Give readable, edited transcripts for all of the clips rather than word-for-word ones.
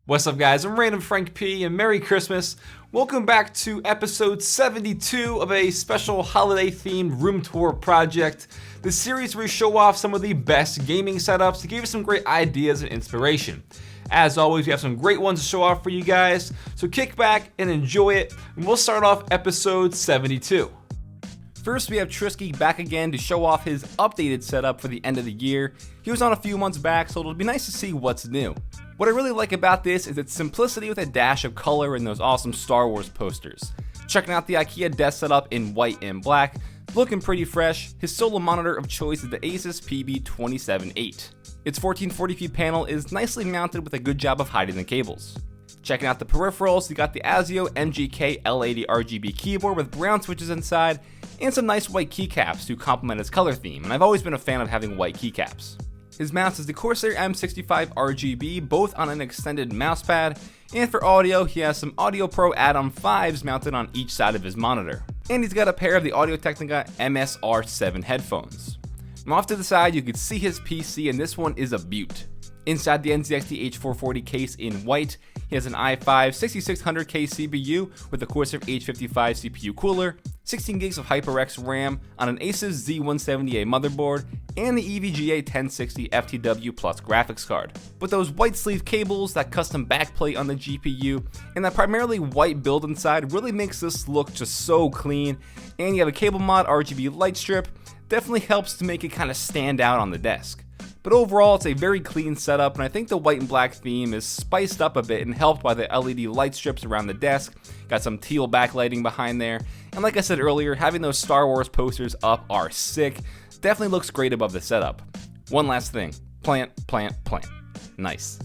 What's up, guys? I'm randomfrankp and Merry Christmas. Welcome back to episode 72 of a special holiday themed room tour project. The series where we show off some of the best gaming setups to give you some great ideas and inspiration. As always, we have some great ones to show off for you guys, so kick back and enjoy it, and we'll start off episode 72. First, we have Trissky back again to show off his updated setup for the end of the year. He was on a few months back, so it'll be nice to see what's new. What I really like about this is its simplicity with a dash of color and those awesome Star Wars posters. Checking out the Ikea Desk setup in white and black, looking pretty fresh. His solo monitor of choice is the Asus PB278. Its 1440p panel is nicely mounted with a good job of hiding the cables. Checking out the peripherals, you got the ASIO MGK L80 RGB keyboard with brown switches inside, and some nice white keycaps to complement its color theme, and I've always been a fan of having white keycaps. His mouse is the Corsair M65 RGB, both on an extended mousepad, and for audio, he has some Audio Pro add-on 5s mounted on each side of his monitor. And he's got a pair of the Audio-Technica MSR7 headphones. Now off to the side, you can see his PC, and this one is a beaut. Inside the NZXT H440 case in white, he has an i5 6600K CPU with a Corsair H55 CPU cooler, 16 gigs of HyperX RAM on an Asus Z170A motherboard, and the EVGA 1060 FTW Plus graphics card. With those white sleeve cables, that custom backplate on the GPU, and that primarily white build inside really makes this look just so clean, and you have a cable mod RGB light strip, definitely helps to make it kind of stand out on the desk. But overall, it's a very clean setup, and I think the white and black theme is spiced up a bit and helped by the LED light strips around the desk. Got some teal backlighting behind there, and like I said earlier, having those Star Wars posters up are sick. Definitely looks great above the setup. One last thing, plant. Nice.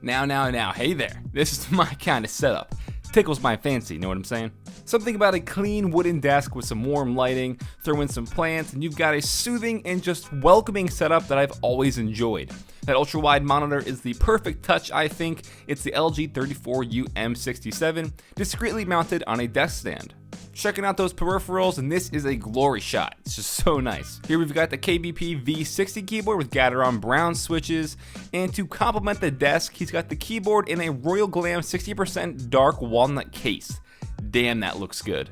Now, hey there, this is my kind of setup. Tickles my fancy, know what I'm saying? Something about a clean wooden desk with some warm lighting, throw in some plants, and you've got a soothing and just welcoming setup that I've always enjoyed. That ultrawide monitor is the perfect touch, I think. It's the LG 34U M67, discreetly mounted on a desk stand. Checking out those peripherals, and this is a glory shot. It's just so nice. Here we've got the KBP V60 keyboard with Gateron brown switches, and to complement the desk, he's got the keyboard in a Royal Glam 60% dark walnut case. Damn, that looks good.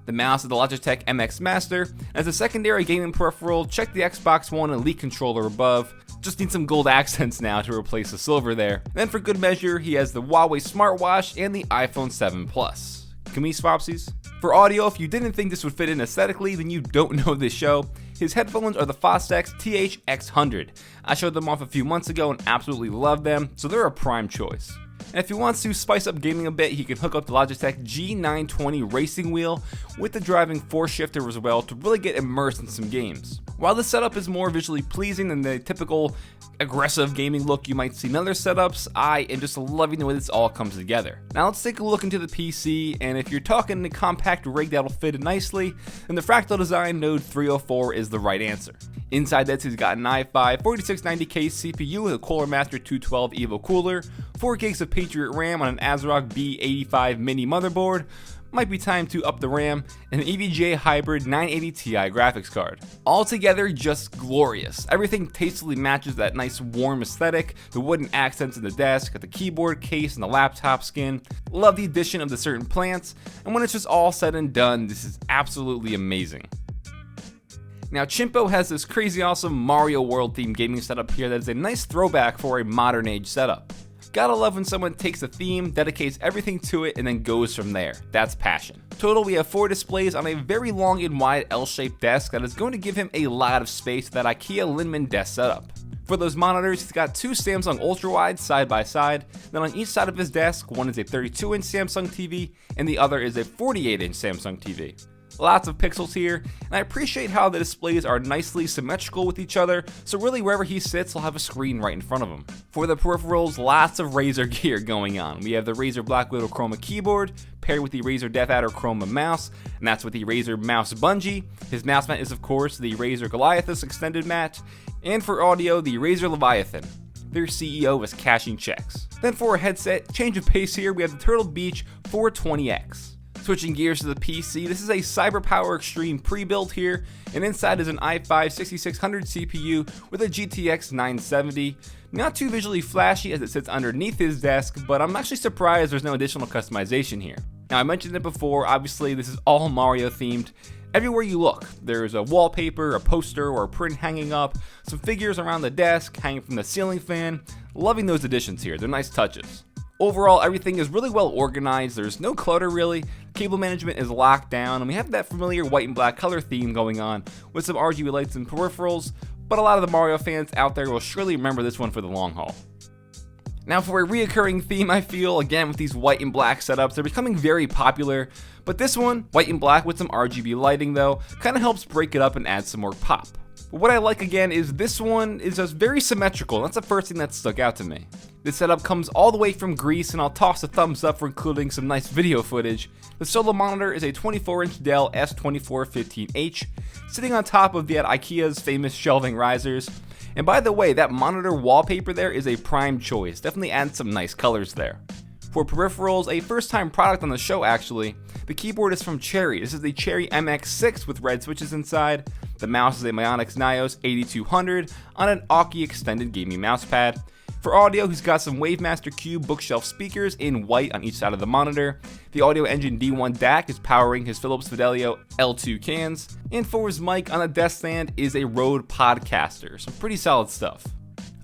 The mouse is the Logitech MX Master. As a secondary gaming peripheral, check the Xbox One Elite controller above. Just need some gold accents now to replace the silver there. Then for good measure, he has the Huawei smartwatch and the iPhone 7 Plus. Can we swapsies? For audio, if you didn't think this would fit in aesthetically, then you don't know this show. His headphones are the Fostex TH-X100. I showed them off a few months ago and absolutely love them, so they're a prime choice. And if he wants to spice up gaming a bit, he can hook up the Logitech G920 racing wheel with the driving force shifter as well to really get immersed in some games. While this setup is more visually pleasing than the typical aggressive gaming look you might see in other setups, I am just loving the way this all comes together. Now let's take a look into the PC, and if you're talking a compact rig that'll fit nicely, then the Fractal Design Node 304 is the right answer. Inside this, he's got an i5 4690K CPU with a Cooler Master 212 Evo cooler, 4 gigs of Patriot RAM on an ASRock B85 mini motherboard. Might be time to up the RAM, and an EVGA Hybrid 980 Ti graphics card. Altogether, just glorious. Everything tastefully matches that nice warm aesthetic, the wooden accents in the desk, the keyboard case, and the laptop skin. Love the addition of the certain plants, and when it's just all said and done, this is absolutely amazing. Now, Chimpo has this crazy awesome Mario World themed gaming setup here that is a nice throwback for a modern age setup. Gotta love when someone takes a theme, dedicates everything to it, and then goes from there. That's passion. Total, we have 4 displays on a very long and wide L-shaped desk that is going to give him a lot of space to that Ikea Linman desk setup. For those monitors, he's got 2 Samsung Ultrawides side by side. Then on each side of his desk, one is a 32-inch Samsung TV, and the other is a 48-inch Samsung TV. Lots of pixels here, and I appreciate how the displays are nicely symmetrical with each other, so really wherever he sits he'll have a screen right in front of him. For the peripherals, lots of Razer gear going on. We have the Razer Blackwidow Chroma keyboard, paired with the Razer DeathAdder Chroma mouse, and that's with the Razer mouse bungee. His mouse mat is of course the Razer Goliathus extended mat, and for audio, the Razer Leviathan. Their CEO is cashing checks. Then for a headset, change of pace here, we have the Turtle Beach 420X. Switching gears to the PC, this is a Cyberpower Extreme pre-built here, and inside is an i5-6600 CPU with a GTX 970. Not too visually flashy as it sits underneath his desk, but I'm actually surprised there's no additional customization here. Now I mentioned it before, obviously this is all Mario themed. Everywhere you look, there's a wallpaper, a poster, or a print hanging up, some figures around the desk, hanging from the ceiling fan. Loving those additions here, they're nice touches. Overall, everything is really well organized, there's no clutter really, cable management is locked down, and we have that familiar white and black color theme going on with some RGB lights and peripherals, but a lot of the Mario fans out there will surely remember this one for the long haul. Now for a reoccurring theme, I feel, again with these white and black setups, they're becoming very popular, but this one, white and black with some RGB lighting though, kind of helps break it up and add some more pop. But what I like again is this one is just very symmetrical, and that's the first thing that stuck out to me. This setup comes all the way from Greece, and I'll toss a thumbs up for including some nice video footage. The solo monitor is a 24-inch Dell S2415H, sitting on top of the Ikea's famous shelving risers. And by the way, that monitor wallpaper there is a prime choice, definitely adds some nice colors there. For peripherals, a first time product on the show actually, the keyboard is from Cherry. This is the Cherry MX6 with red switches inside. The mouse is a Myonix Nios 8200 on an Aukey extended gaming mousepad. For audio, he's got some Wavemaster Cube bookshelf speakers in white on each side of the monitor. The Audio Engine D1 DAC is powering his Philips Fidelio L2 cans. And for his mic on the desk stand is a Rode Podcaster. Some pretty solid stuff.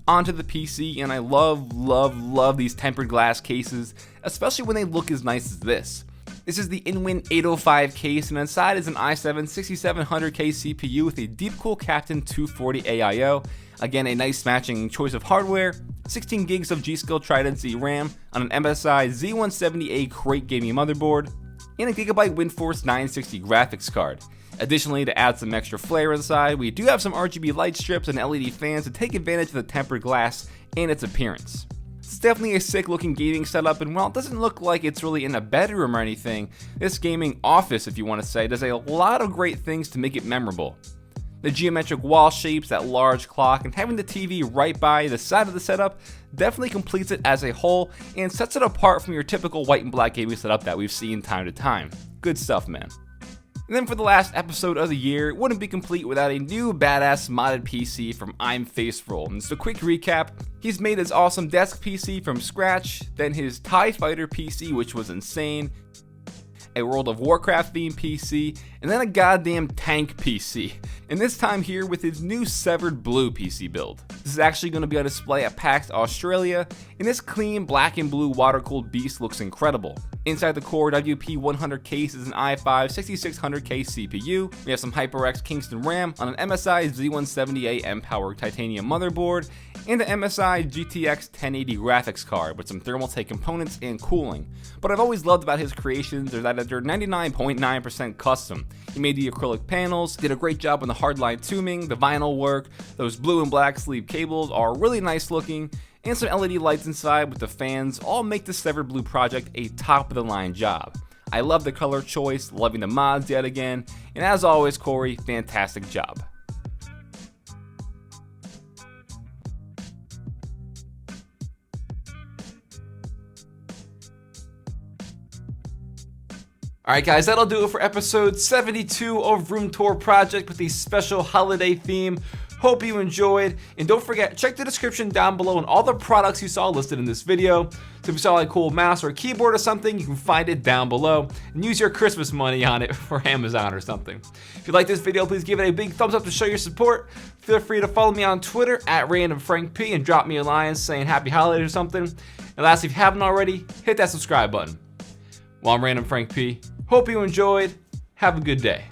Onto the PC, and I love these tempered glass cases, especially when they look as nice as this. This is the Inwin 805 case, and inside is an i7-6700K CPU with a Deepcool Captain 240 AIO. Again, a nice matching choice of hardware, 16 gigs of G-Skill Trident Z RAM on an MSI Z170A Crate gaming motherboard, and a Gigabyte WindForce 960 graphics card. Additionally, to add some extra flair inside, we do have some RGB light strips and LED fans to take advantage of the tempered glass and its appearance. It's definitely a sick looking gaming setup, and while it doesn't look like it's really in a bedroom or anything, this gaming office, if you want to say, does a lot of great things to make it memorable. The geometric wall shapes, that large clock, and having the TV right by the side of the setup definitely completes it as a whole and sets it apart from your typical white and black gaming setup that we've seen time to time. Good stuff, man. And then for the last episode of the year, it wouldn't be complete without a new badass modded PC from ImFaceRoll. And just a quick recap, he's made his awesome desk PC from scratch, then his TIE Fighter PC, which was insane, a World of Warcraft themed PC, and then a goddamn tank PC. And this time here with his new Severed Blue PC build. This is actually going to be on display at PAX Australia, and this clean black and blue water-cooled beast looks incredible. Inside the core WP100 case is an i5-6600K CPU. We have some HyperX Kingston RAM on an MSI Z170A M-Power titanium motherboard, and an MSI GTX 1080 graphics card with some Thermaltake components and cooling. What I've always loved about his creations is that they're 99.9% custom. He made the acrylic panels, did a great job on the hardline tooming, the vinyl work, those blue and black sleeve cables are really nice looking, and some LED lights inside with the fans all make the Severed Blue project a top of the line job. I love the color choice, loving the mods yet again, and as always Corey, fantastic job. Alright guys, that'll do it for episode 72 of Room Tour Project with the special holiday theme. Hope you enjoyed, and don't forget, check the description down below on all the products you saw listed in this video. So if you saw like a cool mouse or a keyboard or something, you can find it down below and use your Christmas money on it for Amazon or something. If you like this video, please give it a big thumbs up to show your support. Feel free to follow me on Twitter at randomfrankp and drop me a line saying happy holidays or something. And lastly, if you haven't already, hit that subscribe button. Well, I'm Random Frank P. Hope you enjoyed. Have a good day.